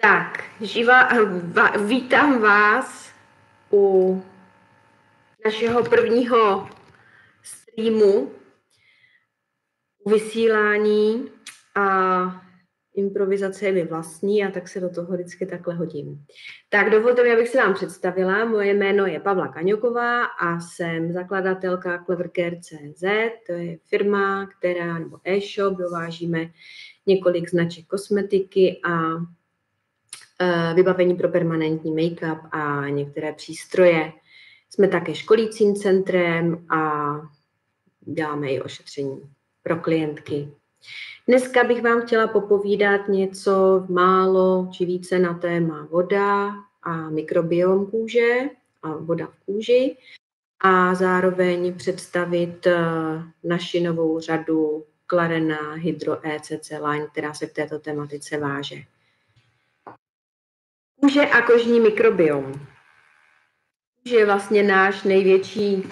Tak, vítám vás u našeho prvního streamu, vysílání a improvizace je mi vlastní a tak se do toho vždycky takhle hodím. Tak dovolte mi, abych se vám představila. Moje jméno je Pavla Kaňoková a jsem zakladatelka Clevercare.cz. To je firma, nebo e-shop, dovážíme několik značek kosmetiky a vybavení pro permanentní make-up a některé přístroje. Jsme také školícím centrem a děláme i ošetření pro klientky. Dneska bych vám chtěla popovídat něco málo či více na téma voda a mikrobiom kůže a voda v kůži a zároveň představit naši novou řadu Clarena Hydro ECC Line, která se k této tematice váže. Kůže a kožní mikrobiom. Kůže je vlastně náš největší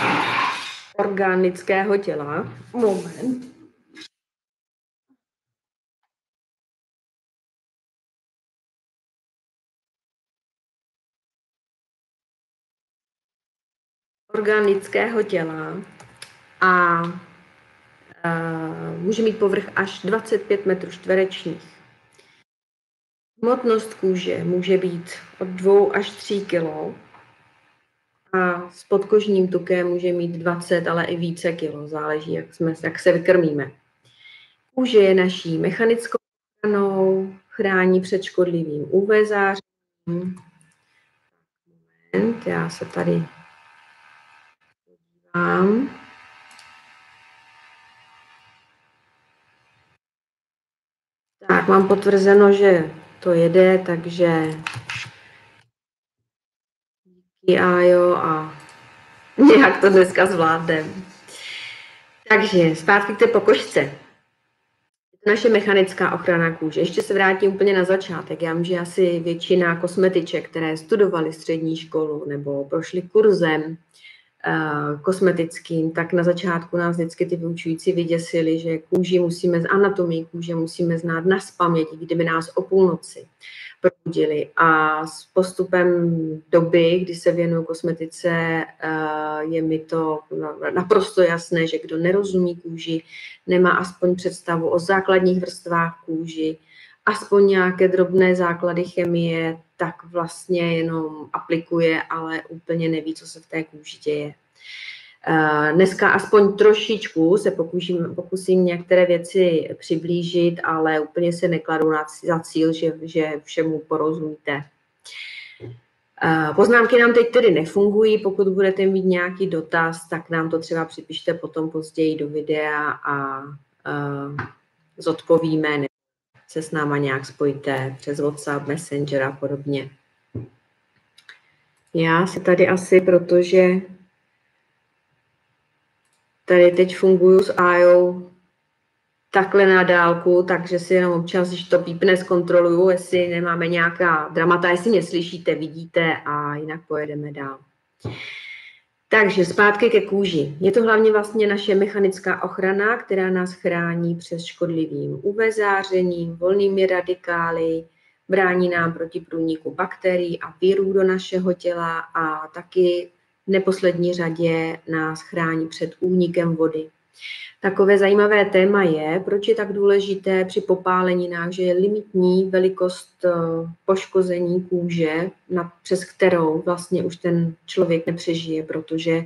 orgán lidského těla. Moment. Orgán lidského těla a může mít povrch až 25 metrů čtverečních. Hmotnost kůže může být od 2 až 3 kg a s podkožním tukem může mít 20, ale i více kilo, záleží, jak se vykrmíme. Kůže je naší mechanickou ochranou, chrání před škodlivým UV zářením. Moment, já se tady podívám. Tak, mám potvrzeno, že to jede, takže díky Ajo a nějak to dneska zvládneme. Takže zpátky k té pokožce. Je to naše mechanická ochrana kůže. Ještě se vrátím úplně na začátek. Já vím, že asi většina kosmetiček, které studovaly střední školu nebo prošly kurzem kosmetickým, tak na začátku nás vždycky ty vyučující vyděsili, že anatomii kůže musíme znát nazpaměť, kdyby nás o půlnoci probudili. A s postupem doby, kdy se věnuju kosmetice, je mi to naprosto jasné, že kdo nerozumí kůži, nemá aspoň představu o základních vrstvách kůži, aspoň nějaké drobné základy chemie, tak vlastně jenom aplikuje, ale úplně neví, co se v té kůži děje. Dneska aspoň trošičku se pokusím některé věci přiblížit, ale úplně se nekladu za cíl, že všemu porozumíte. Poznámky nám teď tedy nefungují, pokud budete mít nějaký dotaz, tak nám to třeba připište potom později do videa a zodpovíme, nebo se s náma nějak spojíte přes WhatsApp, Messenger a podobně. Já si tady asi, protože tady teď funguju s Ajou takhle na dálku, takže si jenom občas, když to pípne, zkontroluju, jestli nemáme nějaká dramata, jestli mě slyšíte, vidíte a jinak pojedeme dál. Takže zpátky ke kůži. Je to hlavně vlastně naše mechanická ochrana, která nás chrání před škodlivým UV zářením, volnými radikály, brání nám proti průniku bakterií a virů do našeho těla a taky v neposlední řadě nás chrání před únikem vody. Takové zajímavé téma je, proč je tak důležité při popáleninách, že je limitní velikost poškození kůže, přes kterou vlastně už ten člověk nepřežije, protože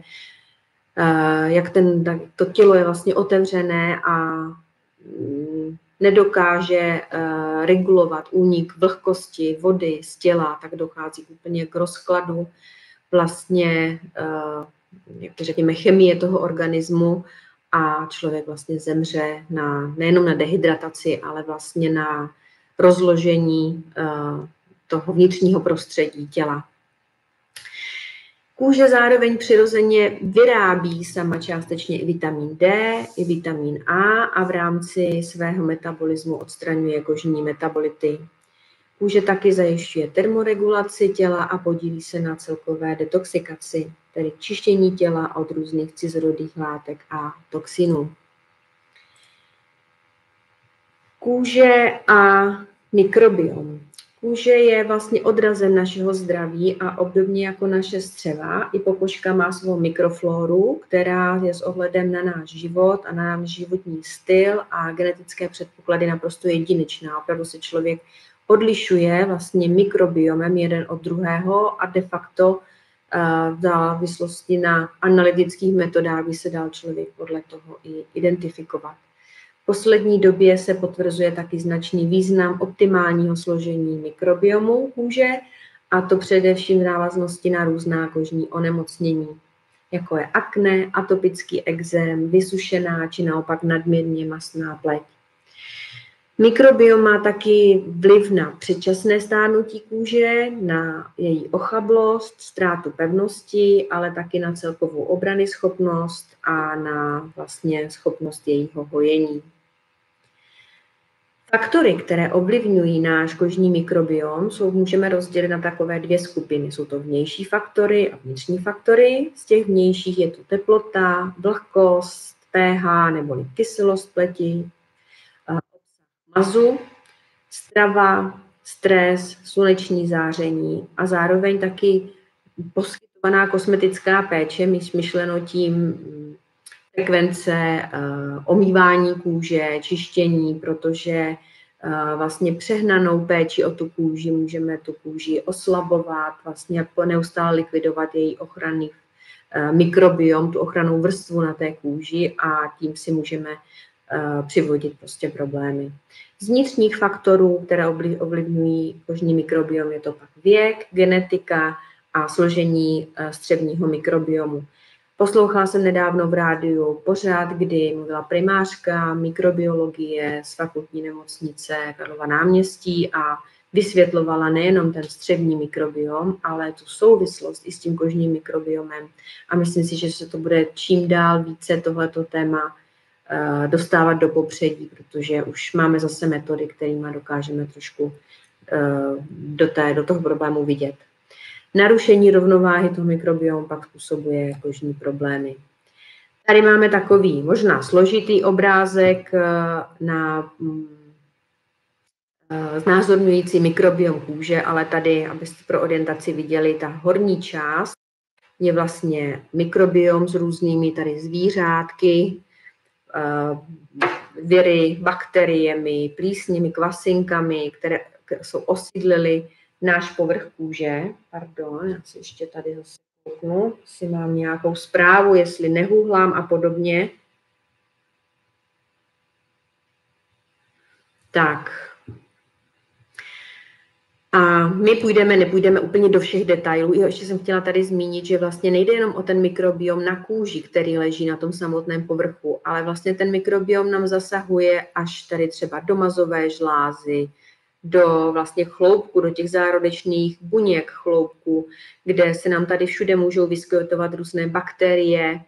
to tělo je vlastně otevřené a nedokáže regulovat únik vlhkosti vody z těla, tak dochází úplně k rozkladu vlastně, jak to řekněme, chemie toho organismu a člověk vlastně zemře nejenom na dehydrataci, ale vlastně na rozložení toho vnitřního prostředí těla. Kůže zároveň přirozeně vyrábí sama částečně i vitamin D, i vitamin A v rámci svého metabolismu odstraňuje kožní metabolity. Kůže taky zajišťuje termoregulaci těla a podílí se na celkové detoxikaci, tedy čištění těla od různých cizorodých látek a toxinů. Kůže a mikrobiom. Kůže je vlastně odrazem našeho zdraví a obdobně jako naše střeva, i pokožka má svou mikrofloru, která je s ohledem na náš život a na náš životní styl a genetické předpoklady naprosto jedinečná. Opravdu se člověk odlišuje vlastně mikrobiomem jeden od druhého a de facto v závislosti na analytických metodách by se dal člověk podle toho i identifikovat. V poslední době se potvrzuje taky značný význam optimálního složení mikrobiomu kůže, a to především v návaznosti na různá kožní onemocnění, jako je akné, atopický ekzém, vysušená či naopak nadměrně mastná pleť. Mikrobiom má taky vliv na předčasné stárnutí kůže, na její ochablost, ztrátu pevnosti, ale taky na celkovou obranyschopnost a na vlastně schopnost jejího hojení. Faktory, které ovlivňují náš kožní mikrobiom, můžeme rozdělit na takové dvě skupiny. Jsou to vnější faktory a vnitřní faktory. Z těch vnějších je to teplota, vlhkost, pH neboli kyselost pleti, mazu, strava, stres, sluneční záření a zároveň taky poskytovaná kosmetická péče, myšleno tím frekvence omývání kůže, čištění, protože vlastně přehnanou péči o tu kůži můžeme tu kůži oslabovat, vlastně neustále likvidovat její ochranný mikrobiom, tu ochrannou vrstvu na té kůži, a tím si můžeme přivodit prostě problémy. Z vnitřních faktorů, které ovlivňují kožní mikrobiom, je to pak věk, genetika a složení střevního mikrobiomu. Poslouchala jsem nedávno v rádiu pořad, kdy mluvila primářka mikrobiologie z fakultní nemocnice Karlova náměstí a vysvětlovala nejenom ten střevní mikrobiom, ale tu souvislost i s tím kožním mikrobiomem. A myslím si, že se to bude čím dál více tohleto téma dostávat do popředí, protože už máme zase metody, kterými dokážeme trošku do toho problému vidět. Narušení rovnováhy toho mikrobiomu pak způsobuje kožní problémy. Tady máme takový možná složitý obrázek na znázorňující mikrobiom kůže, ale tady, abyste pro orientaci viděli, ta horní část je vlastně mikrobiom s různými tady zvířátky, viry, bakteriemi, plísněmi, kvasinkami, které jsou osídlily náš povrch kůže. Pardon, já si ještě tady zase kouknu, jestli mám nějakou zprávu, jestli nehuhlám a podobně. Tak. A my nepůjdeme úplně do všech detailů. Ještě jsem chtěla tady zmínit, že vlastně nejde jenom o ten mikrobiom na kůži, který leží na tom samotném povrchu, ale vlastně ten mikrobiom nám zasahuje až tady třeba do mazové žlázy, do vlastně chloupku, do těch zárodečných buněk chloupku, kde se nám tady všude můžou vyskytovat různé bakterie,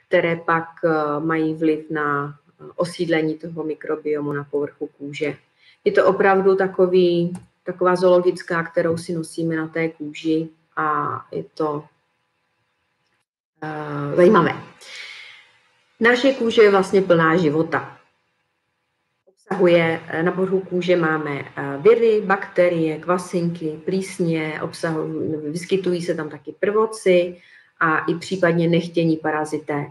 které pak mají vliv na osídlení toho mikrobiomu na povrchu kůže. Je to opravdu taková zoologická, kterou si nosíme na té kůži, a je to zajímavé. Naše kůže je vlastně plná života. Na povrchu kůže máme viry, bakterie, kvasinky, plísně, vyskytují se tam taky prvoci a i případně nechtění parazité.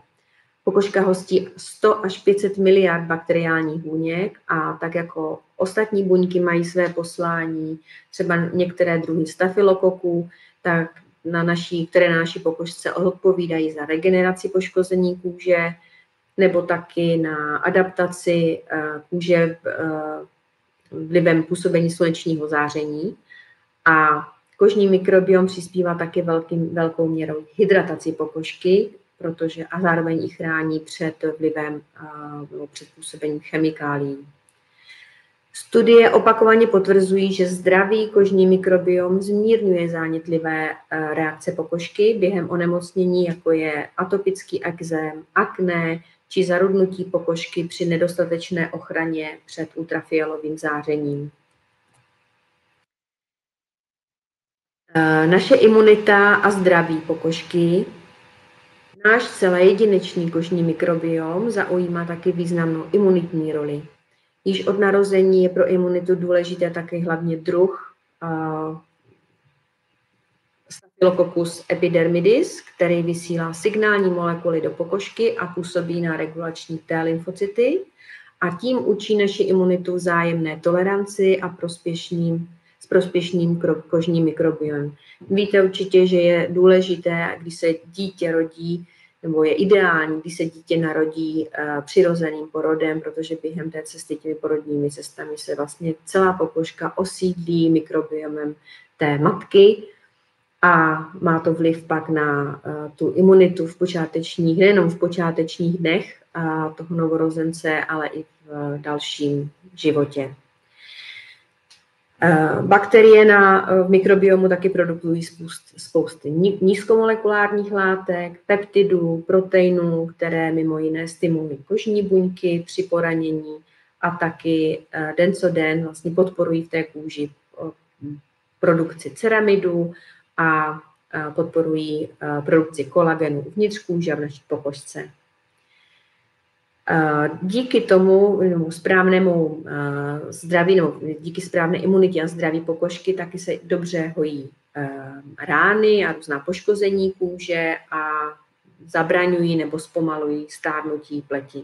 Pokožka hostí 100 až 500 miliard bakteriálních buněk a tak jako ostatní buňky mají své poslání, třeba některé druhy stafylokoků, tak které na naší pokožce odpovídají za regeneraci poškození kůže, nebo taky na adaptaci kůže vlivem působení slunečního záření. A kožní mikrobiom přispívá taky velkou měrou k hydrataci pokožky, a zároveň ji chrání před vlivem před působením chemikálií. Studie opakovaně potvrzují, že zdravý kožní mikrobiom zmírňuje zánětlivé reakce pokožky během onemocnění, jako je atopický ekzém, akné či zarudnutí pokožky při nedostatečné ochraně před ultrafialovým zářením. Naše imunita a zdraví pokožky. Náš celé jedinečný kožní mikrobiom zaujímá taky významnou imunitní roli. Již od narození je pro imunitu důležité taky hlavně druh Staphylococcus epidermidis, který vysílá signální molekuly do pokožky a působí na regulační T lymfocyty a tím učí naši imunitu vzájemné toleranci a s prospěšným kožním mikrobiomem. Víte určitě, že je důležité, když se dítě rodí, nebo je ideální, když se dítě narodí přirozeným porodem, protože během té cesty těmi porodními cestami se vlastně celá pokožka osídlí mikrobiomem té matky a má to vliv pak na tu imunitu v počátečních, nejenom v počátečních dnech toho novorozence, ale i v dalším životě. Bakterie v mikrobiomu taky produkují spousty nízkomolekulárních látek, peptidů, proteinů, které mimo jiné stimulují kožní buňky při poranění a taky den co den vlastně podporují v té kůži produkci ceramidů a podporují produkci kolagenu uvnitř kůže a v naší pokožce. Díky tomu správnému zdraví, nebo díky správné imunitě a zdraví pokožky taky se dobře hojí rány a různá poškození kůže a zabraňují nebo zpomalují stárnutí pleti.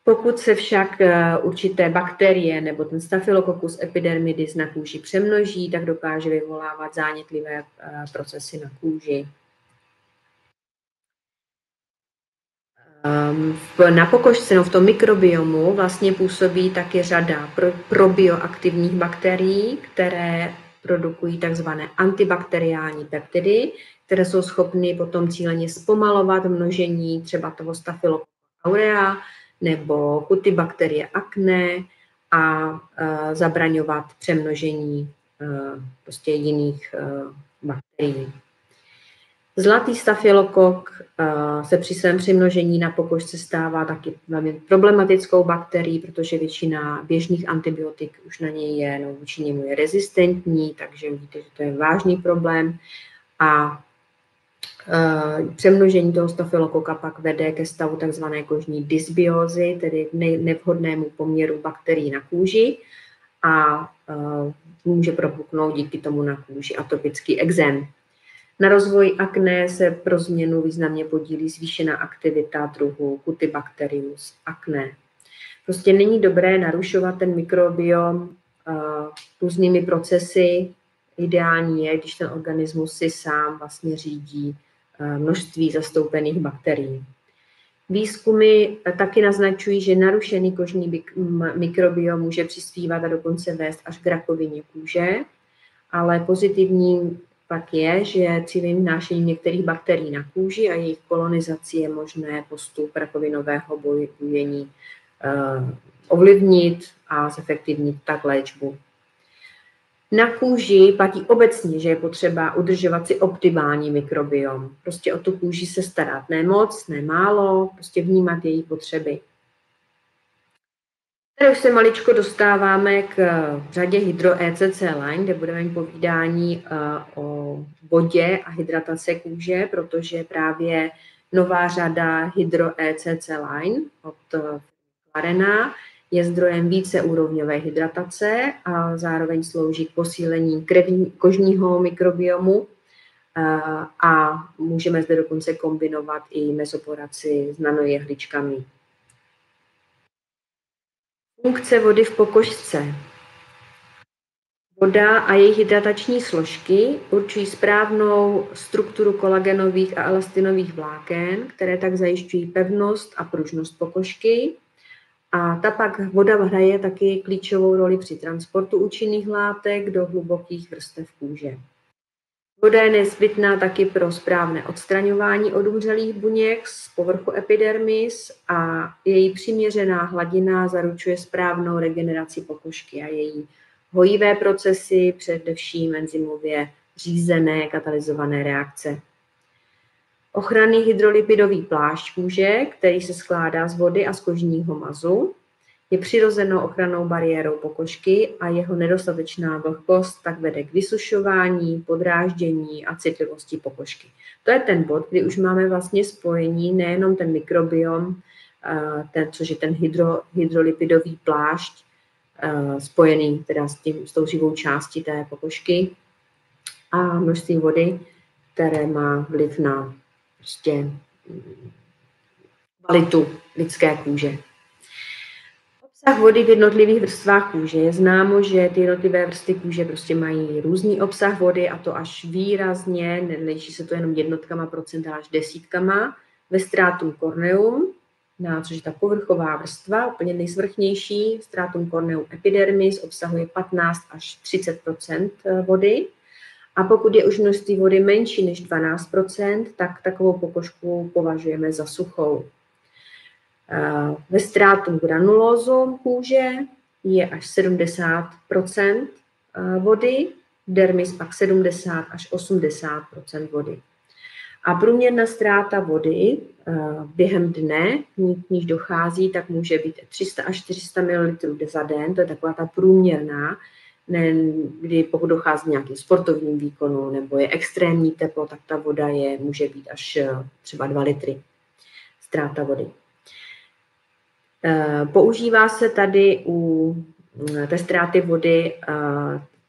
Pokud se však určité bakterie nebo ten Staphylococcus epidermidis na kůži přemnoží, tak dokáže vyvolávat zánětlivé procesy na kůži. Na pokožce, v tom mikrobiomu vlastně působí taky řada probioaktivních bakterií, které produkují takzvané antibakteriální peptidy, které jsou schopny potom cíleně zpomalovat množení třeba toho Staphylococcus aurea nebo Cutibacterie acne a zabraňovat přemnožení prostě jiných bakterií. Zlatý stafylokok se při svém přimnožení na pokožce stává taky velmi problematickou bakterií, protože většina běžných antibiotik už na něj je, no, vůči němu je rezistentní, takže vidíte, že to je vážný problém. A přemnožení toho stafylokoka pak vede ke stavu tzv. Kožní dysbiózy, tedy nevhodnému poměru bakterií na kůži a může propuknout díky tomu na kůži atopický ekzém. Na rozvoji akné se pro změnu významně podílí zvýšená aktivita druhu Cutibacterius acne. Prostě není dobré narušovat ten mikrobiom různými procesy. Ideální je, když ten organismus si sám vlastně řídí množství zastoupených bakterií. Výzkumy taky naznačují, že narušený kožní mikrobiom může přispívat a dokonce vést až k rakovině kůže, ale pozitivním pak je, že cílem vnášení některých bakterií na kůži a jejich kolonizaci je možné postup rakovinového bujení ovlivnit a zefektivnit tak léčbu. Na kůži platí obecně, že je potřeba udržovat si optimální mikrobiom. Prostě o tu kůži se starat ne moc, ne málo, prostě vnímat její potřeby. Tady už se maličko dostáváme k řadě Hydro-ECC Line, kde budeme mít povídání o vodě a hydratace kůže, protože právě nová řada Hydro-ECC Line od Clarena je zdrojem víceúrovňové hydratace a zároveň slouží k posílení kožního mikrobiomu a můžeme zde dokonce kombinovat i mezoporaci s nanojehličkami. Funkce vody v pokožce. Voda a její hydratační složky určují správnou strukturu kolagenových a elastinových vláken, které tak zajišťují pevnost a pružnost pokožky. A ta pak voda hraje taky klíčovou roli při transportu účinných látek do hlubokých vrstev kůže. Voda je nezbytná taky pro správné odstraňování odumřelých buněk z povrchu epidermis a její přiměřená hladina zaručuje správnou regeneraci pokožky a její hojivé procesy, především enzymově řízené katalyzované reakce. Ochranný hydrolipidový plášť kůže, který se skládá z vody a z kožního mazu, je přirozenou ochrannou bariérou pokožky a jeho nedostatečná vlhkost tak vede k vysušování, podráždění a citlivosti pokožky. To je ten bod, kdy už máme vlastně spojení nejenom ten mikrobiom, což je ten hydrolipidový plášť spojený teda s tou živou částí té pokožky, a množství vody, které má vliv na prostě kvalitu lidské kůže. Obsah vody v jednotlivých vrstvách kůže. Je známo, že ty jednotlivé vrstvy kůže prostě mají různý obsah vody, a to až výrazně, neliší se to jenom jednotkama procent, ale až desítkama. Ve stratum corneum, což je ta povrchová vrstva, úplně nejsvrchnější, stratum corneum epidermis, obsahuje 15 až 30 vody. A pokud je už množství vody menší než 12 %, tak takovou pokožku považujeme za suchou. Ve stratum granulosum kůže je až 70 % vody, dermis pak 70 až 80 % vody. A průměrná ztráta vody během dne, k níž dochází, tak může být 300 až 400 ml za den, to je taková ta průměrná, kdy pokud dochází k nějakým sportovním výkonu nebo je extrémní teplo, tak ta voda může být až třeba 2 litry ztráta vody. Používá se tady u té ztráty vody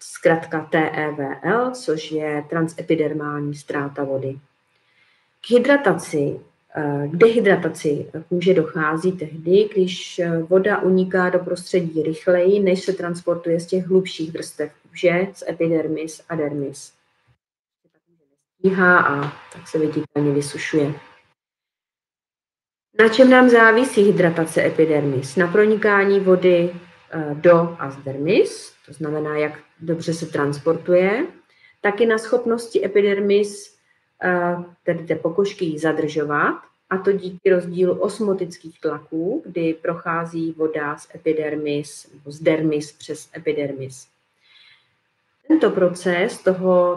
zkratka TEVL, což je transepidermální ztráta vody. K dehydrataci kůže dochází tehdy, když voda uniká do prostředí rychleji, než se transportuje z těch hlubších vrstev kůže, z epidermis a dermis. Stíhá a tak se viditelně vysušuje. Na čem nám závisí hydratace epidermis? Na pronikání vody do a z dermis, to znamená, jak dobře se transportuje, taky na schopnosti epidermis, tedy té pokožky, ji zadržovat, a to díky rozdílu osmotických tlaků, kdy prochází voda z epidermis nebo z dermis přes epidermis. Tento proces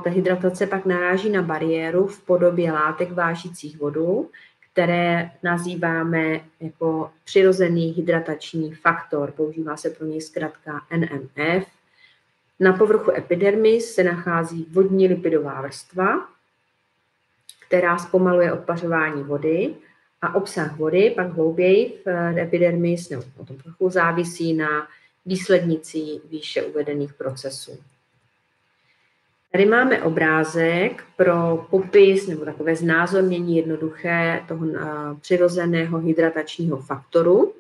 té hydratace pak naráží na bariéru v podobě látek vážících vodu, které nazýváme jako přirozený hydratační faktor. Používá se pro něj zkratka NMF. Na povrchu epidermis se nachází vodní lipidová vrstva, která zpomaluje odpařování vody, a obsah vody pak hlouběji v epidermis nebo na tom povrchu závisí na výslednici výše uvedených procesů. Tady máme obrázek pro popis nebo takové znázornění jednoduché toho přirozeného hydratačního faktoru.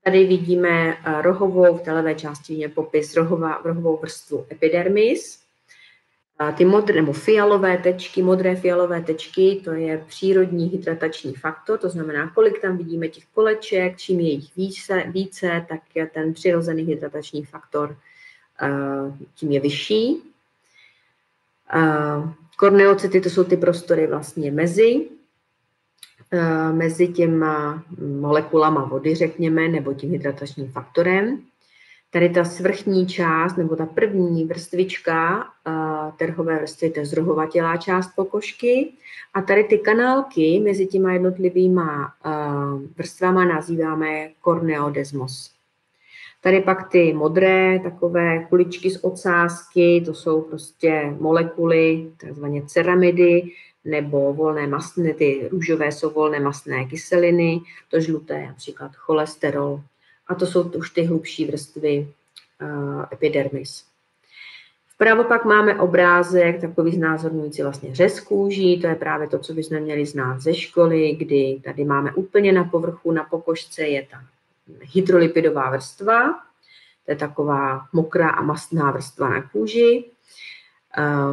Tady vidíme rohovou, v té levé části vidíme popis rohovou vrstvu epidermis. Ty modré nebo fialové tečky, modré fialové tečky, to je přírodní hydratační faktor, to znamená, kolik tam vidíme těch koleček, čím je jich více, tak je ten přirozený hydratační faktor tím je vyšší. Korneocyty, to jsou ty prostory vlastně mezi těma molekulama vody, řekněme, nebo tím hydratačním faktorem. Tady ta svrchní část, nebo ta první vrstvička terhové vrstvy, to je zrohovatělá část pokožky. A tady ty kanálky mezi těma jednotlivýma vrstvama nazýváme korneodesmos. Tady pak ty modré takové kuličky z ocásky, to jsou prostě molekuly, takzvané ceramidy, nebo volné mastné, ty růžové jsou volné mastné kyseliny, to žluté je například cholesterol. A to jsou už ty hlubší vrstvy epidermis. Vpravo pak máme obrázek takový znázorňující vlastně řez kůží, to je právě to, co bychom měli znát ze školy, kdy tady máme úplně na povrchu, na pokožce je ta hydrolipidová vrstva, to je taková mokrá a mastná vrstva na kůži.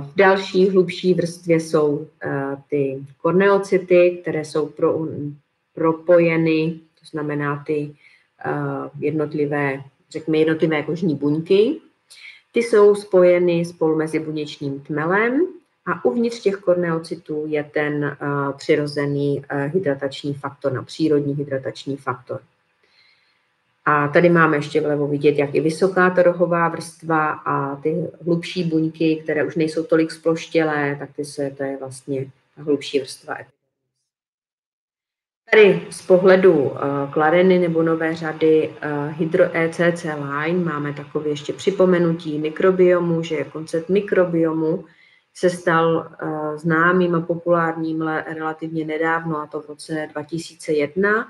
V další hlubší vrstvě jsou ty korneocyty, které jsou propojeny, to znamená ty jednotlivé kožní buňky. Ty jsou spojeny spolu mezibuněčným tmelem a uvnitř těch korneocytů je ten přirozený hydratační faktor, přírodní hydratační faktor. A tady máme ještě vlevo vidět, jak je vysoká ta rohová vrstva a ty hlubší buňky, které už nejsou tolik sploštělé, tak to je vlastně ta hlubší vrstva epidermis. Tady z pohledu klareny nebo nové řady Hydro-ECC Line máme takové ještě připomenutí mikrobiomu, že koncept mikrobiomu se stal známým a populárním relativně nedávno, a to v roce 2001.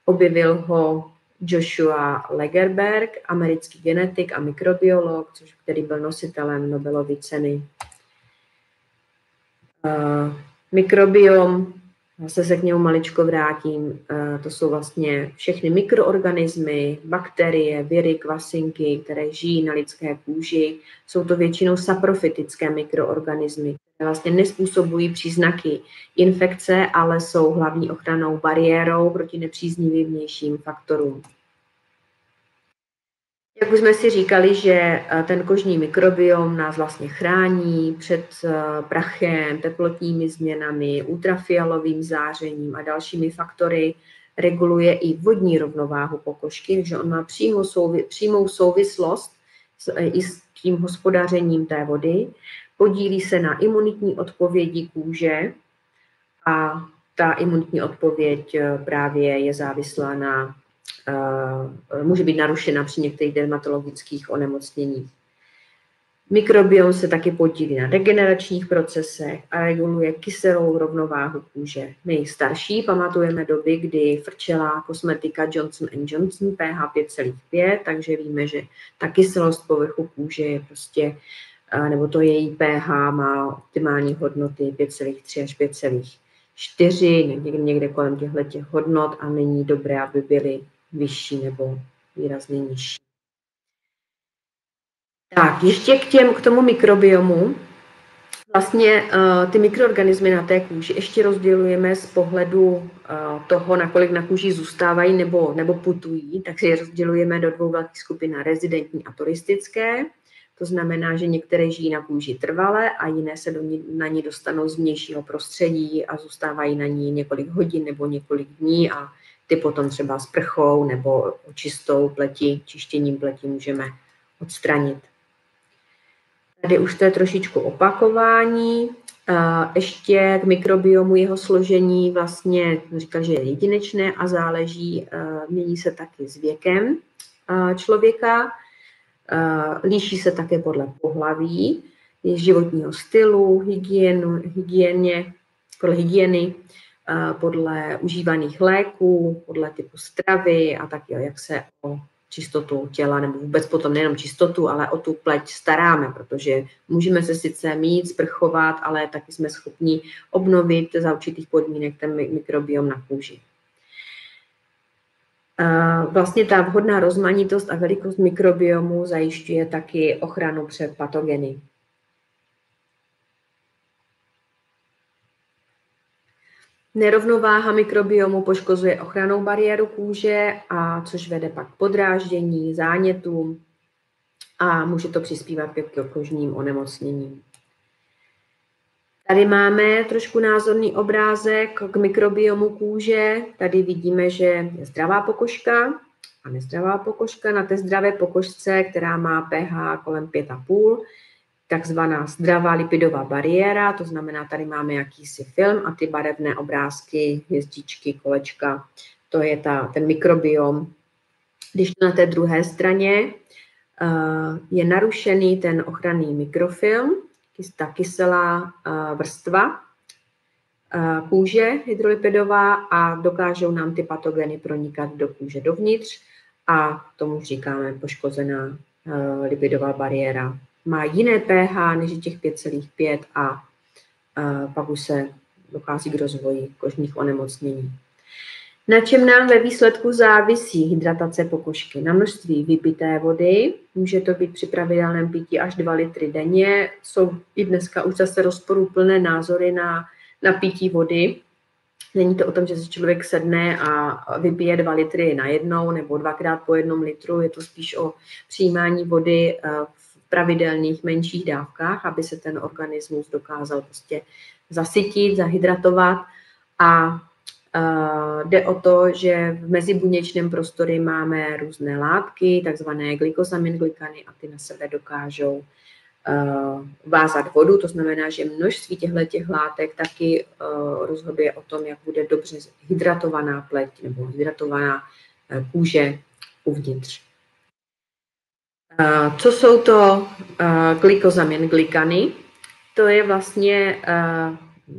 Objevil ho Joshua Lagerberg, americký genetik a mikrobiolog, který byl nositelem Nobelovy ceny. Mikrobiom, zase se k němu maličko vrátím, to jsou vlastně všechny mikroorganismy, bakterie, viry, kvasinky, které žijí na lidské kůži. Jsou to většinou saprofytické mikroorganismy, které vlastně nespůsobují příznaky infekce, ale jsou hlavní ochrannou bariérou proti nepříznivým vnějším faktorům. Jak už jsme si říkali, že ten kožní mikrobiom nás vlastně chrání před prachem, teplotními změnami, ultrafialovým zářením a dalšími faktory, reguluje i vodní rovnováhu pokožky, takže on má přímou souvislost i s tím hospodařením té vody, podílí se na imunitní odpovědi kůže a ta imunitní odpověď právě je závislá na může být narušena při některých dermatologických onemocněních. Mikrobiom se taky podílí na regeneračních procesech a reguluje kyselou rovnováhu kůže. My starší pamatujeme doby, kdy frčela kosmetika Johnson & Johnson pH 5,5, takže víme, že ta kyselost povrchu kůže je prostě, nebo to její pH má optimální hodnoty 5,3 až 5,4, někde kolem těchto hodnot a není dobré, aby byly vyšší nebo výrazně nižší. Tak, ještě k tomu mikrobiomu. Vlastně ty mikroorganismy na té kůži ještě rozdělujeme z pohledu toho, nakolik na kůži zůstávají nebo putují, takže je rozdělujeme do dvou velkých skupin, rezidentní a turistické. To znamená, že některé žijí na kůži trvale a jiné se na ní dostanou z vnějšího prostředí a zůstávají na ní několik hodin nebo několik dní a ty potom třeba sprchou nebo čistou pleti, čištěním pleti můžeme odstranit. Tady už to je trošičku opakování. Ještě k mikrobiomu jeho složení vlastně říkal, že je jedinečné a záleží, mění se taky s věkem člověka. Líší se také podle pohlaví, životního stylu, podle hygieny, podle užívaných léků, podle typu stravy a tak, jak se o čistotu těla, nebo vůbec potom nejenom čistotu, ale o tu pleť staráme, protože můžeme se sice mít, sprchovat, ale taky jsme schopni obnovit za určitých podmínek ten mikrobiom na kůži. Vlastně ta vhodná rozmanitost a velikost mikrobiomu zajišťuje taky ochranu před patogeny. Nerovnováha mikrobiomu poškozuje ochrannou bariéru kůže, což vede pak k podráždění, zánětům a může to přispívat k kožním onemocněním. Tady máme trošku názorný obrázek k mikrobiomu kůže. Tady vidíme, že je zdravá pokožka a nezdravá pokožka. Na té zdravé pokožce, která má pH kolem 5,5, takzvaná zdravá lipidová bariéra, to znamená, tady máme jakýsi film a ty barevné obrázky, hvězdičky, kolečka, to je ten mikrobiom. Když na té druhé straně je narušený ten ochranný mikrofilm, ta kyselá vrstva kůže hydrolipidová a dokážou nám ty patogeny pronikat do kůže dovnitř a tomu říkáme poškozená lipidová bariéra. Má jiné pH než těch 5,5 a pak už se dochází k rozvoji kožních onemocnění. Na čem nám ve výsledku závisí hydratace pokožky? Na množství vypité vody, může to být při pravidelném pití až 2 litry denně. Jsou i dneska už zase rozporuplné názory na pití vody. Není to o tom, že se člověk sedne a vypije 2 litry najednou nebo 2krát po 1 litru, je to spíš o přijímání vody v pravidelných menších dávkách, aby se ten organismus dokázal prostě zasytit, zahydratovat a jde o to, že v mezibuněčném prostoru máme různé látky, takzvané glykosaminglykany a ty na sebe dokážou vázat vodu, to znamená, že množství těchto látek taky rozhoduje o tom, jak bude dobře hydratovaná pleť nebo hydratovaná kůže uvnitř. Co jsou to glykosaminglykany? To je vlastně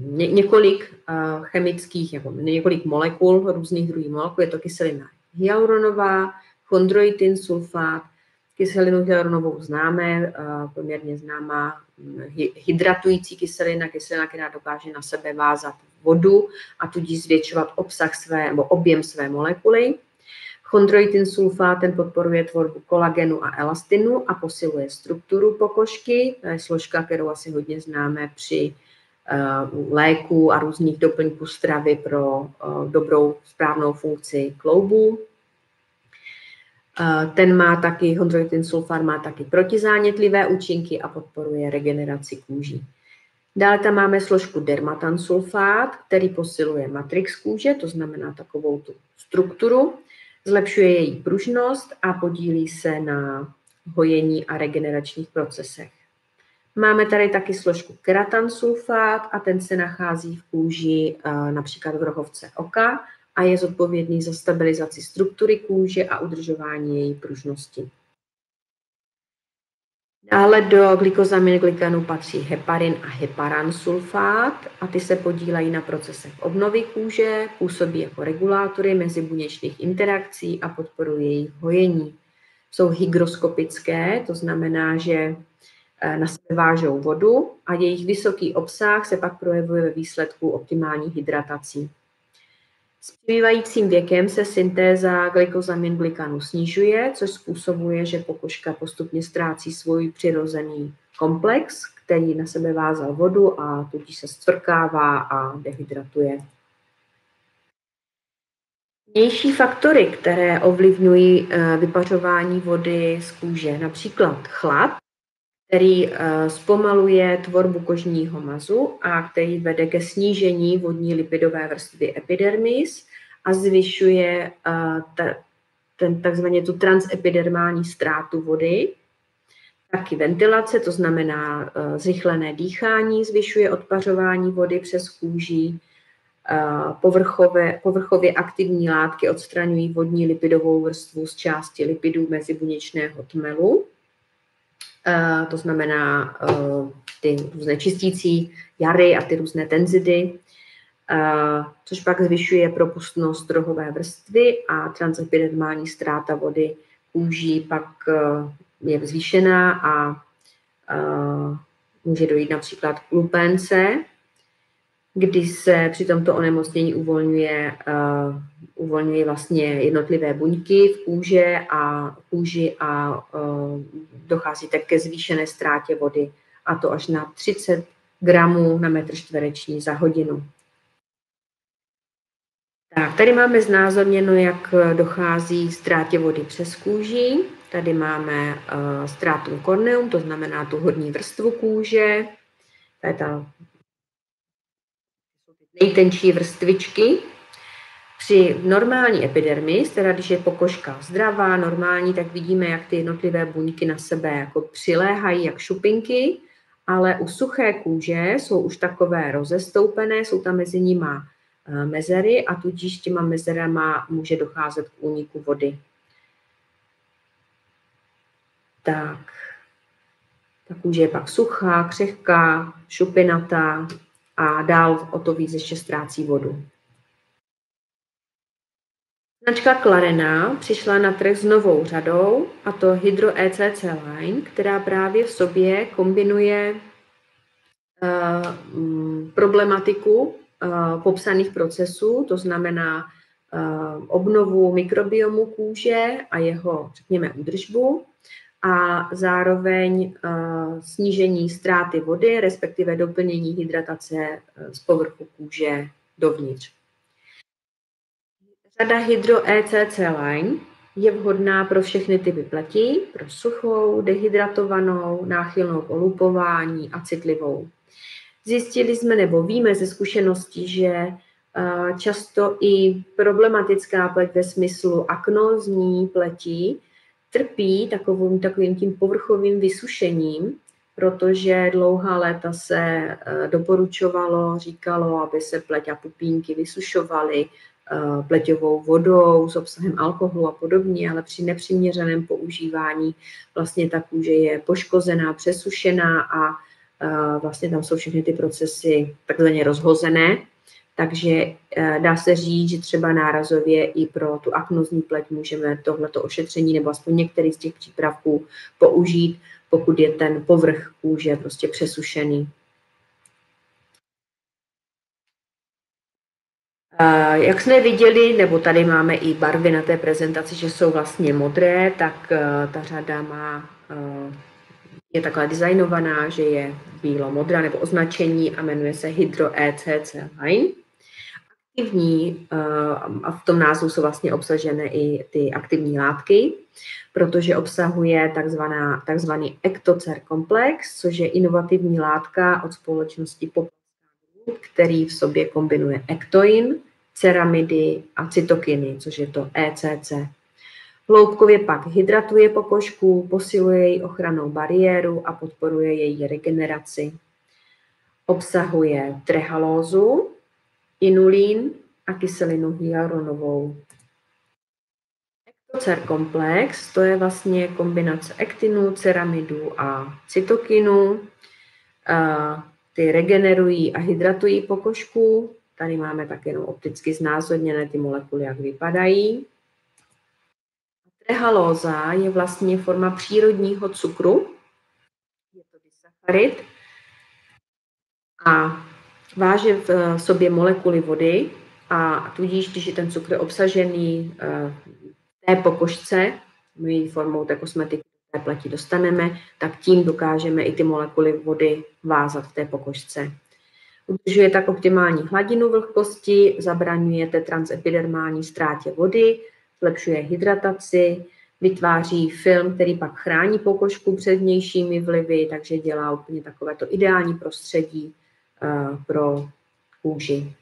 několik chemických, jako několik molekul, různých druhých molekul, je to kyselina hyaluronová, chondroitin sulfát. Kyselinu hyaluronovou známe, poměrně známá hydratující kyselina, která dokáže na sebe vázat vodu a tudíž zvětšovat nebo objem své molekuly. Chondroitin sulfát, ten podporuje tvorbu kolagenu a elastinu a posiluje strukturu pokožky. To je složka, kterou asi hodně známe při léků a různých doplňků stravy pro dobrou správnou funkci kloubů. Chondroitin sulfát má taky protizánětlivé účinky a podporuje regeneraci kůží. Dále tam máme složku dermatansulfát, který posiluje matrix kůže, to znamená takovou tu strukturu, zlepšuje její pružnost a podílí se na hojení a regeneračních procesech. Máme tady taky složku keratansulfát a ten se nachází v kůži například v rohovce oka a je zodpovědný za stabilizaci struktury kůže a udržování její pružnosti. Dále do glykosaminoglykanů patří heparin a heparansulfát a ty se podílejí na procesech obnovy kůže, působí jako regulátory mezibuněčných interakcí a podporují jejich hojení. Jsou hygroskopické, to znamená, že na sebe vážou vodu a jejich vysoký obsah se pak projevuje ve výsledku optimální hydratací. S přibývajícím věkem se syntéza glykosaminglykanů snižuje, což způsobuje, že pokožka postupně ztrácí svůj přirozený komplex, který na sebe vázal vodu a tudíž se zcvrkává a dehydratuje. Vnější faktory, které ovlivňují vypařování vody z kůže, například chlad, který zpomaluje tvorbu kožního mazu a který vede ke snížení vodní lipidové vrstvy epidermis a zvyšuje takzvaně tu transepidermální ztrátu vody. Taky ventilace, to znamená zrychlené dýchání, zvyšuje odpařování vody přes kůži. Povrchově aktivní látky odstraňují vodní lipidovou vrstvu z části lipidů mezibuněčného tmelu. To znamená ty různé čistící jary a ty různé tenzidy, což pak zvyšuje propustnost rohové vrstvy a transepidermální ztráta vody kůží pak je zvýšená a může dojít například k lupénce, kdy se při tomto onemocnění uvolňují vlastně jednotlivé buňky v kůži a dochází tak ke zvýšené ztrátě vody, a to až na 30 gramů na metr čtvereční za hodinu. Tak, tady máme znázorněno, jak dochází ztrátě vody přes kůži. Tady máme stratum corneum, to znamená tu horní vrstvu kůže. To je ta nejtenčí vrstvičky. Při normální epidermis, teda když je pokožka zdravá, normální, tak vidíme, jak ty jednotlivé buňky na sebe jako přiléhají jak šupinky, ale u suché kůže jsou už takové rozestoupené, jsou tam mezi nimi mezery a tudíž těma mezerama může docházet k úniku vody. Tak, ta kůže je pak suchá, křehká, šupinatá a dál o to víc ještě ztrácí vodu. Značka Clarena přišla na trh s novou řadou, a to Hydro ECC Line, která právě v sobě kombinuje problematiku popsaných procesů, to znamená obnovu mikrobiomu kůže a jeho, řekněme, údržbu a zároveň snížení ztráty vody, respektive doplnění hydratace z povrchu kůže dovnitř. Řada Hydro ECC Line je vhodná pro všechny typy pleti, pro suchou, dehydratovanou, náchylnou k olupování a citlivou. Zjistili jsme nebo víme ze zkušeností, že často i problematická pleť ve smyslu aknózní pleti trpí takovým tím povrchovým vysušením, protože dlouhá léta se doporučovalo, říkalo, aby se pleť a pupínky vysušovaly pleťovou vodou s obsahem alkoholu a podobně, ale při nepřiměřeném používání vlastně ta kůže je poškozená, přesušená a vlastně tam jsou všechny ty procesy takzvaně rozhozené takže dá se říct, že třeba nárazově i pro tu aknózní pleť můžeme tohleto ošetření nebo aspoň některý z těch přípravků použít, pokud je ten povrch kůže prostě přesušený. Jak jsme viděli, nebo tady máme i barvy na té prezentaci, že jsou vlastně modré, tak ta řada je takhle designovaná, že je bílo-modrá nebo označení a jmenuje se Hydro ECC Line. Aktivní, a v tom názvu jsou vlastně obsažené i ty aktivní látky, protože obsahuje takzvaný Ectocer komplex, což je inovativní látka od společnosti Poplar, který v sobě kombinuje ektoin, ceramidy a cytokiny, což je to ECC. Hloubkově pak hydratuje pokožku, posiluje její ochrannou bariéru a podporuje její regeneraci. Obsahuje trehalózu, inulín a kyselinu hyaluronovou. Ectocer komplex, to je vlastně kombinace ektinu, ceramidu a cytokinu. Ty regenerují a hydratují pokožku. Tady máme tak jenom opticky znázorněné ty molekuly, jak vypadají. Trehalóza je vlastně forma přírodního cukru. Je to disacharid a váže v sobě molekuly vody a tudíž, když je ten cukr obsažený v té pokožce, my ji formou té kosmetiky té pleti dostaneme, tak tím dokážeme i ty molekuly vody vázat v té pokožce. Udržuje tak optimální hladinu vlhkosti, zabraňuje té transepidermální ztrátě vody, zlepšuje hydrataci, vytváří film, který pak chrání pokožku před vnějšími vlivy, takže dělá úplně takovéto ideální prostředí pro kůži.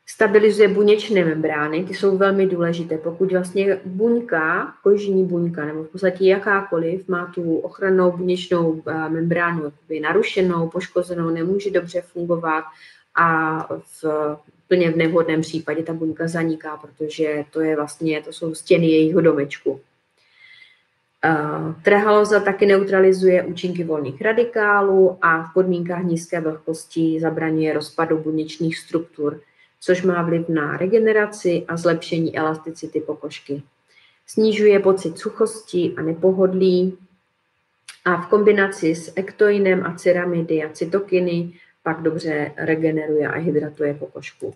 Stabilizuje buněčné membrány, ty jsou velmi důležité. Pokud vlastně buňka, kožní buňka, nebo v podstatě jakákoliv, má tu ochrannou buněčnou membránu narušenou, poškozenou, nemůže dobře fungovat a plně v nevhodném případě ta buňka zaniká, protože to jsou stěny jejího domečku. Trehalóza taky neutralizuje účinky volných radikálů a v podmínkách nízké vlhkosti zabraňuje rozpadu buněčných struktur, což má vliv na regeneraci a zlepšení elasticity pokožky. Snižuje pocit suchosti a nepohodlí a v kombinaci s ektoinem a ceramidy a cytokiny pak dobře regeneruje a hydratuje pokožku.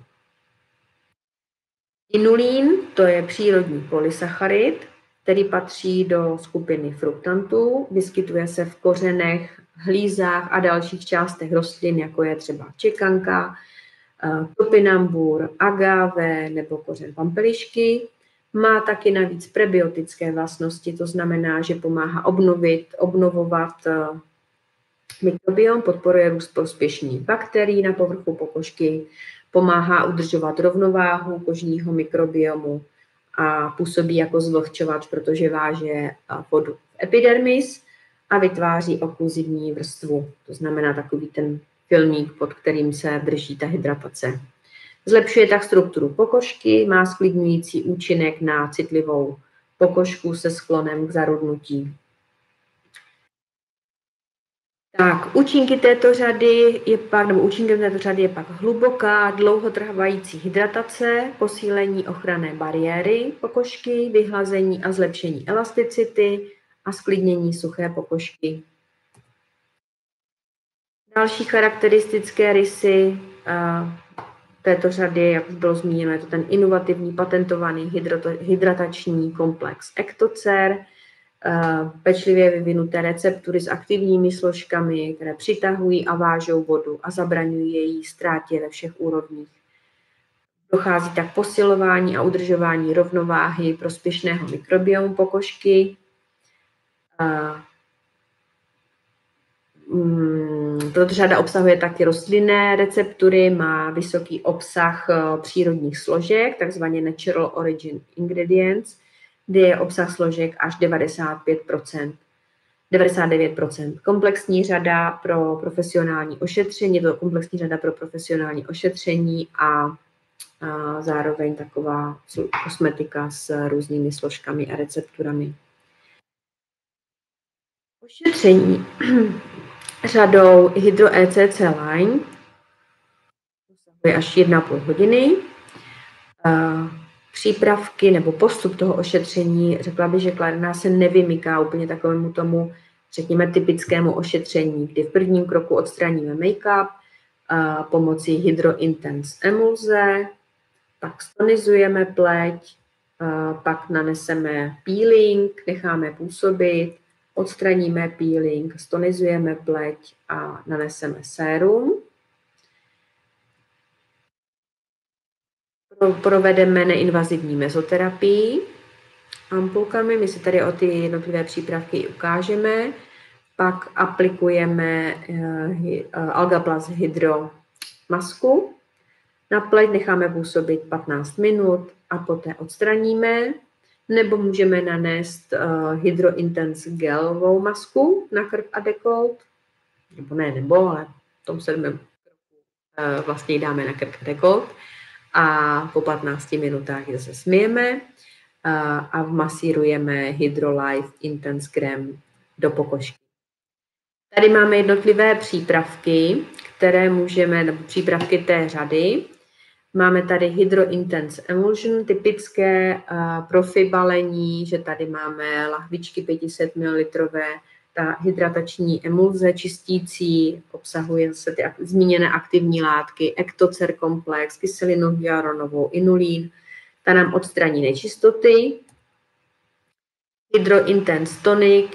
Inulín, to je přírodní polysacharid, který patří do skupiny fruktantů, vyskytuje se v kořenech, hlízách a dalších částech rostlin, jako je třeba čekanka, topinambur, agave nebo kořen pampelišky. Má taky navíc prebiotické vlastnosti, to znamená, že pomáhá obnovovat mikrobiom, podporuje růst prospěšných bakterií na povrchu pokožky, pomáhá udržovat rovnováhu kožního mikrobiomu a působí jako zvlhčovač, protože váže vodu v epidermis a vytváří okluzivní vrstvu. To znamená takový ten filmík, pod kterým se drží ta hydratace. Zlepšuje tak strukturu pokožky, má sklidňující účinek na citlivou pokožku se sklonem k zarudnutí. Tak, účinkem této řady je pak hluboká, dlouhotrvající hydratace, posílení ochranné bariéry pokožky, vyhlazení a zlepšení elasticity a sklidnění suché pokožky. Další charakteristické rysy této řady, jak už bylo zmíněno, je to ten inovativní patentovaný hydratační komplex Ectocer, pečlivě vyvinuté receptury s aktivními složkami, které přitahují a vážou vodu a zabraňují její ztrátě ve všech úrovních. Dochází tak k posilování a udržování rovnováhy prospěšného mikrobiomu pokožky. Tato řada obsahuje taky rostlinné receptury, má vysoký obsah přírodních složek, takzvaně Natural Origin Ingredients, kde je obsah složek až 99%. Komplexní řada pro profesionální ošetření, je to komplexní řada pro profesionální ošetření a zároveň taková kosmetika s různými složkami a recepturami. Ošetření řadou Hydro ECC Line je až 1,5 hodiny. Přípravky nebo postup toho ošetření, řekla bych, že Klarina se nevymyká úplně takovému tomu, řekněme, typickému ošetření, kdy v prvním kroku odstraníme make-up pomocí Hydro Intense emulze, pak stonizujeme pleť, pak naneseme peeling, necháme působit, odstraníme peeling, stonizujeme pleť a naneseme sérum. Provedeme neinvazivní mezoterapii ampulkami, my si tady o ty jednotlivé přípravky ukážeme, pak aplikujeme Alga Plus Hydro masku, na pleť necháme působit 15 minut a poté odstraníme, nebo můžeme nanést Hydro Intense gelovou masku na krk a dekolt, ale v tom 7. vlastně ji dáme na krk a dekolt a po 15 minutách ji zase smijeme a vmasírujeme Hydro Life Intense Krém do pokožky. Tady máme jednotlivé přípravky, které můžeme, nebo přípravky té řady. Máme tady Hydro Intense Emulsion, typické profi balení, že tady máme lahvičky 500 ml, ta hydratační emulze čistící, obsahuje zase ty zmíněné aktivní látky, Ectocer komplex, kyselinu hyaluronovou, inulín, ta nám odstraní nečistoty. Hydro Intense Tonic,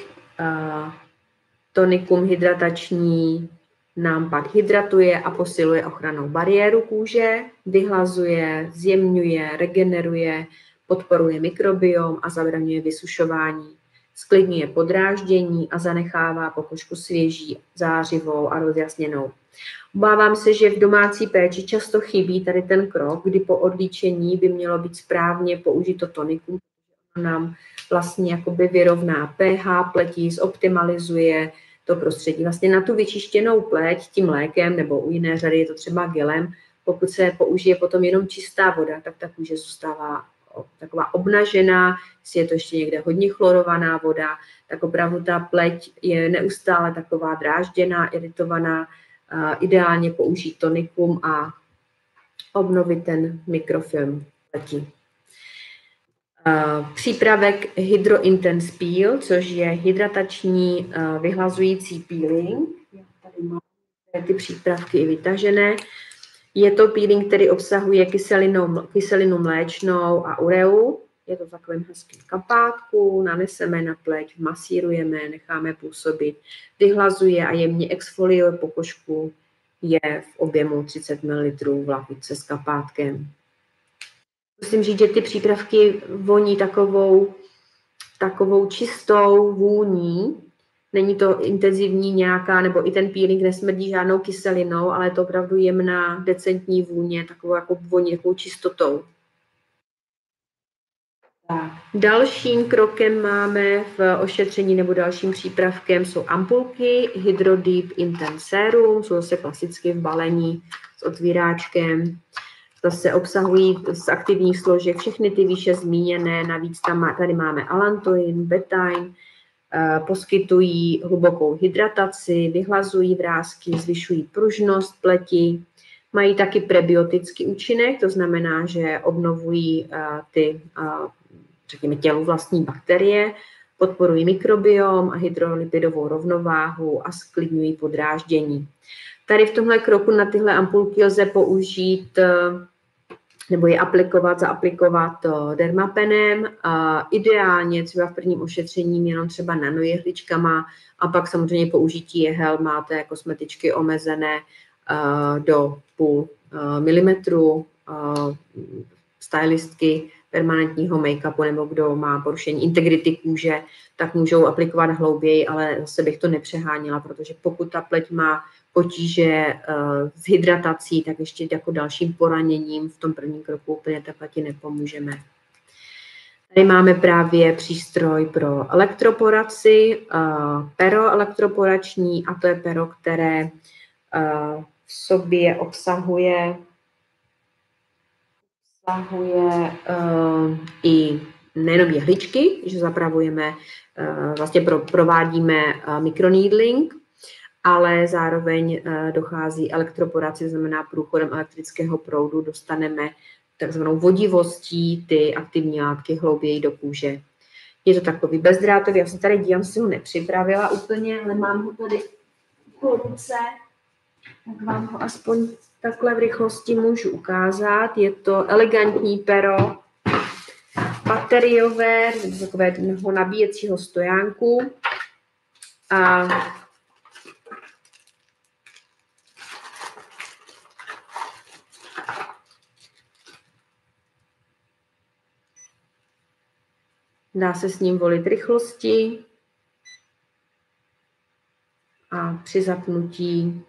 tonikum hydratační nám pak hydratuje a posiluje ochrannou bariéru kůže, vyhlazuje, zjemňuje, regeneruje, podporuje mikrobiom a zabraňuje vysušování, zklidňuje podráždění a zanechává pokožku svěží, zářivou a rozjasněnou. Obávám se, že v domácí péči často chybí tady ten krok, kdy po odlíčení by mělo být správně použito tonikum, nám vlastně jakoby vyrovná pH pletí, zoptimalizuje to prostředí. Vlastně na tu vyčištěnou pleť tím lékem nebo u jiné řady je to třeba gelem, pokud se použije potom jenom čistá voda, tak ta kůže zůstává taková obnažená, jestli je to ještě někde hodně chlorovaná voda, tak opravdu ta pleť je neustále taková drážděná, iritovaná, ideálně použít tonikum a obnovit ten mikrofilm pleti. Přípravek Hydro Intense Peel, což je hydratační vyhlazující peeling. Tady máme ty přípravky i vytažené. Je to peeling, který obsahuje kyselinu mléčnou a ureu. Je to v takovém hezkém kapátku, naneseme na pleť, masírujeme, necháme působit, vyhlazuje a jemně exfoliuje pokožku. Je v objemu 30 ml v lahvičce s kapátkem. Musím říct, že ty přípravky voní takovou čistou vůní. Není to intenzivní nějaká, nebo i ten peeling nesmrdí žádnou kyselinou, ale je to opravdu jemná, decentní vůně, takovou jako voní, takovou čistotou. Dalším krokem máme v ošetření nebo dalším přípravkem jsou ampulky Hydro Deep Intense Serum, jsou zase klasicky v balení s otvíráčkem. Zase obsahují z aktivních složek všechny ty výše zmíněné, navíc tady máme alantoin, betain, poskytují hlubokou hydrataci, vyhlazují vrásky, zvyšují pružnost pleti, mají taky prebiotický účinek, to znamená, že obnovují ty, řekněme, tělu vlastní bakterie, podporují mikrobiom a hydrolipidovou rovnováhu a zklidňují podráždění. Tady v tomhle kroku na tyhle ampulky lze použít nebo je zaaplikovat dermapenem. Ideálně třeba v prvním ošetření jenom třeba nanojehličkama a pak samozřejmě použití jehel máte kosmetičky omezené do 0,5 milimetru. Stylistky permanentního make-upu nebo kdo má porušení integrity kůže, tak můžou aplikovat hlouběji, ale zase bych to nepřeháněla, protože pokud ta pleť má potíže s hydratací, tak ještě jako dalším poraněním v tom prvním kroku úplně té pleti nepomůžeme. Tady máme právě přístroj pro elektroporaci, pero elektroporační, a to je pero, které v sobě obsahuje i nejenom jehličky, že zapravujeme, vlastně provádíme mikroneedling, ale zároveň dochází elektroporaci, znamená průchodem elektrického proudu dostaneme takzvanou vodivostí ty aktivní látky hlouběji do kůže. Je to takový bezdrátový, já se tady dívám, si ho nepřipravila úplně, ale mám ho tady po ruce, tak vám ho aspoň takhle v rychlosti můžu ukázat. Je to elegantní pero, bateriové, takového nabíjecího stojánku a dá se s ním volit rychlosti a při zapnutí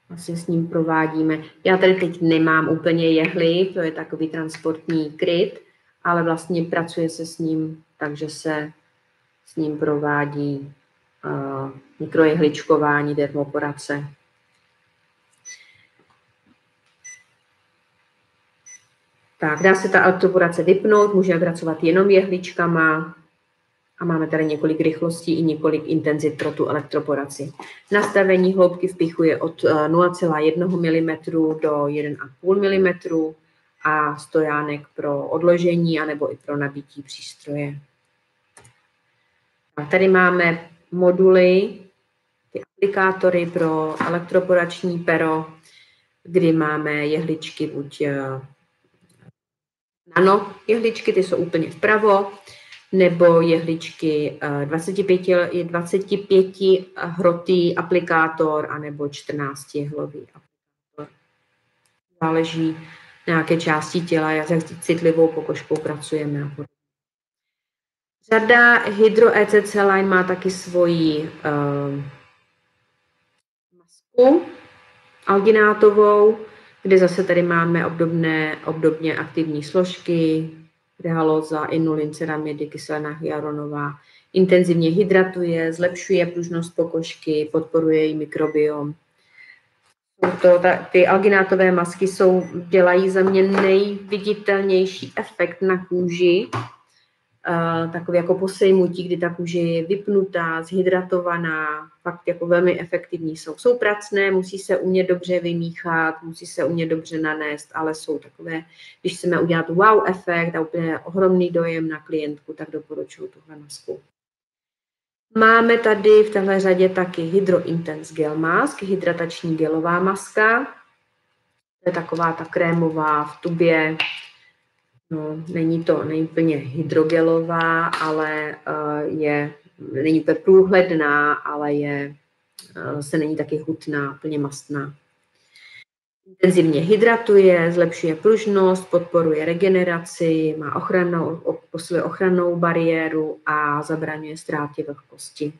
vlastně s ním provádíme. Já tady teď nemám úplně jehly, to je takový transportní kryt, ale vlastně pracuje se s ním, takže se s ním provádí mikrojehličkování, termoporace. Tak, dá se ta elektroporace vypnout, můžeme pracovat jenom jehličkama a máme tady několik rychlostí i několik intenzit pro tu elektroporaci. Nastavení hloubky vpichu je od 0,1 mm do 1,5 mm a stojánek pro odložení anebo i pro nabití přístroje. A tady máme moduly, ty aplikátory pro elektroporační pero, kdy máme jehličky buď nano jehličky, ty jsou úplně vpravo, nebo jehličky 25 hrotý aplikátor, anebo 14 jehlový aplikátor. Záleží na nějaké části těla, jak citlivou pokožkou pracujeme. Řada Hydro ECC Line má taky svoji masku alginátovou, kde zase tady máme obdobně aktivní složky, rehalóza, inulin, ceramidy, kyselina hyaluronová. Intenzivně hydratuje, zlepšuje pružnost pokožky, podporuje její mikrobiom. Ty alginátové masky dělají za mě nejviditelnější efekt na kůži, takový jako posejmutí, kdy ta kůže je vypnutá, zhydratovaná, fakt jako velmi efektivní jsou. Jsou pracné, musí se umět dobře vymíchat, musí se umět dobře nanést, ale jsou takové, když chceme udělat wow efekt a úplně ohromný dojem na klientku, tak doporučuji tuhle masku. Máme tady v téhle řadě taky Hydro Intense Gel Mask, hydratační gelová maska. To je taková ta krémová v tubě. No, není úplně hydrogelová, ale není úplně průhledná, ale se není taky chutná, úplně mastná. Intenzivně hydratuje, zlepšuje pružnost, podporuje regeneraci, posiluje ochrannou bariéru a zabraňuje ztrátě vlhkosti.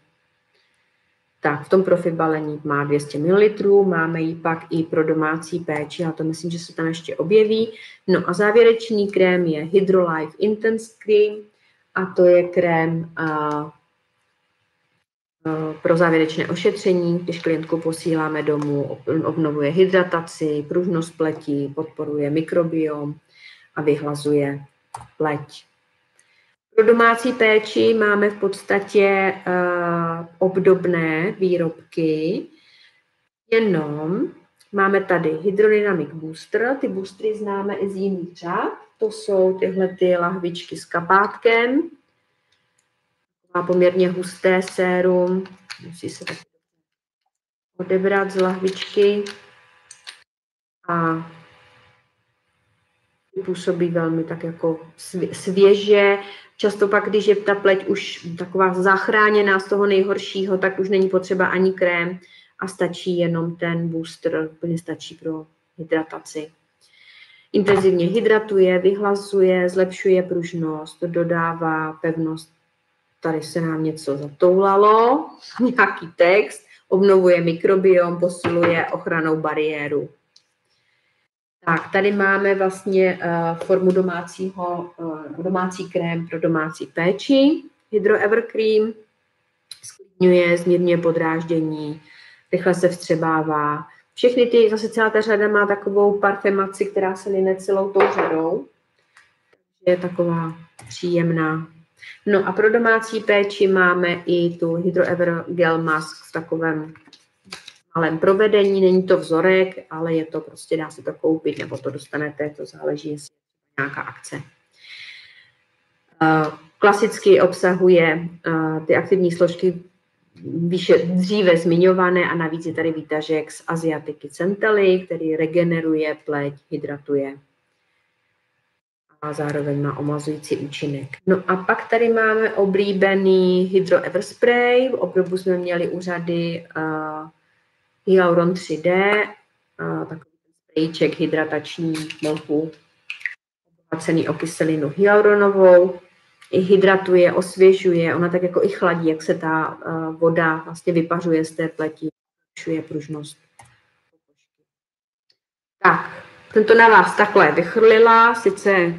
Tak, v tom profi balení má 200 ml, máme ji pak i pro domácí péči, a to myslím, že se tam ještě objeví. No a závěrečný krém je Hydro Life Intense Cream a to je krém pro závěrečné ošetření, když klientku posíláme domů, obnovuje hydrataci, pružnost pleti, podporuje mikrobiom a vyhlazuje pleť. Pro domácí péči máme v podstatě obdobné výrobky, jenom máme tady Hydrodynamic Booster, ty boostry známe i z jiných řad, to jsou tyhle ty lahvičky s kapátkem, má poměrně husté sérum, musí se taky odebrat z lahvičky a působí velmi tak jako svěže. Často pak, když je ta pleť už taková zachráněná z toho nejhoršího, tak už není potřeba ani krém a stačí jenom ten booster, úplně stačí pro hydrataci. Intenzivně hydratuje, vyhlazuje, zlepšuje pružnost, dodává pevnost. Tady se nám něco zatoulalo, nějaký text, obnovuje mikrobiom, posiluje ochrannou bariéru. Tak, tady máme vlastně formu domácí krém pro domácí péči, Hydro Evercream, sklidňuje, zmírňuje podráždění, rychle se vstřebává. Zase celá ta řada má takovou parfemaci, která se line celou tou řadou. Je taková příjemná No a pro domácí péči máme i tu Hydroever Gel Mask v takovém malém provedení. Není to vzorek, ale je to prostě, dá se to koupit, nebo to dostanete, to záleží, jestli je nějaká akce. Klasicky obsahuje ty aktivní složky výše dříve zmiňované a navíc je tady výtažek z Asiatiky centely, který regeneruje pleť, hydratuje a zároveň má omlazující účinek. No a pak tady máme oblíbený Hydro Ever Spray. Opravdu jsme měli u řady Hyaluron 3D, takový sprejček hydratační mlhu, obohacený o kyselinu hyaluronovou. I hydratuje, osvěžuje, ona tak jako i chladí, jak se ta voda vlastně vypařuje z té pleti, zvyšuje pružnost. Tak, jsem to na vás takhle vychrlila, sice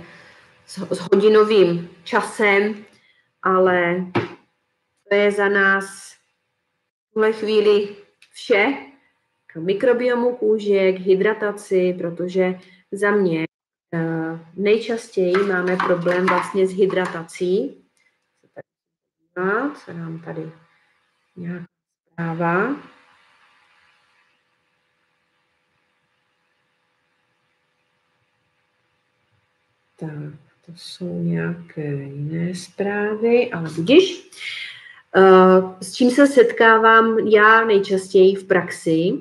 s hodinovým časem, ale to je za nás v tuhle chvíli vše k mikrobiomu kůže, k hydrataci, protože za mě nejčastěji máme problém vlastně s hydratací. Co nám tady nějaká zpráva. Tak, to jsou nějaké jiné zprávy, ale budiž. S čím se setkávám já nejčastěji v praxi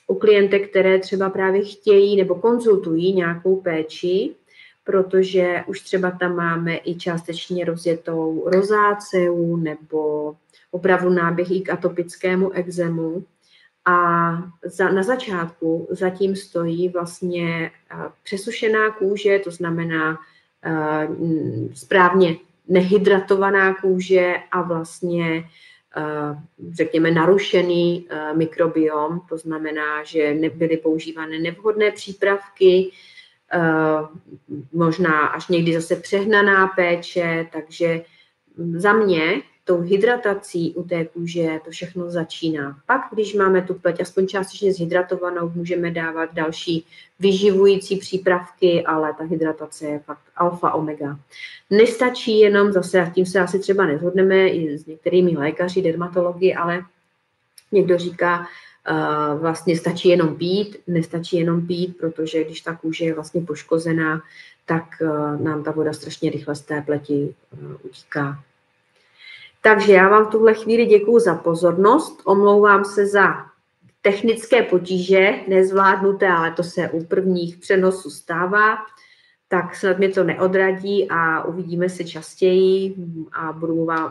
u klientek, které třeba právě chtějí nebo konzultují nějakou péči, protože už třeba tam máme i částečně rozjetou rozáceu nebo opravdu náběh i k atopickému ekzemu. A na začátku zatím stojí vlastně přesušená kůže, to znamená správně nehydratovaná kůže a vlastně řekněme narušený mikrobiom, to znamená, že nebyly používány nevhodné přípravky, možná až někdy zase přehnaná péče, takže za mě tou hydratací u té kůže to všechno začíná. Pak, když máme tu pleť aspoň částečně zhydratovanou, můžeme dávat další vyživující přípravky, ale ta hydratace je fakt alfa omega. Nestačí jenom zase, a tím se asi třeba neshodneme i s některými lékaři, dermatology, ale někdo říká, vlastně stačí jenom pít, nestačí jenom pít, protože když ta kůže je vlastně poškozená, tak nám ta voda strašně rychle z té pleti utíká. Takže já vám v tuhle chvíli děkuju za pozornost, omlouvám se za technické potíže, nezvládnuté, ale to se u prvních přenosů stává, tak snad mě to neodradí a uvidíme se častěji a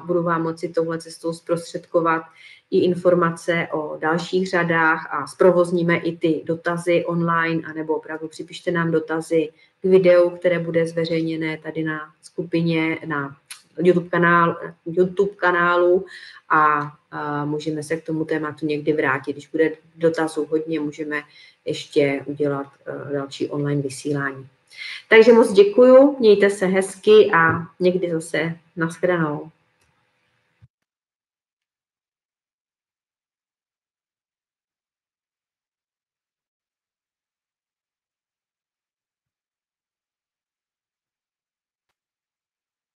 budu vám moci touhle cestou zprostředkovat i informace o dalších řadách a zprovozníme i ty dotazy online, anebo opravdu připište nám dotazy k videu, které bude zveřejněné tady na skupině, na YouTube kanálu a můžeme se k tomu tématu někdy vrátit. Když bude dotazů hodně, můžeme ještě udělat další online vysílání. Takže moc děkuju, mějte se hezky a někdy zase nashledanou.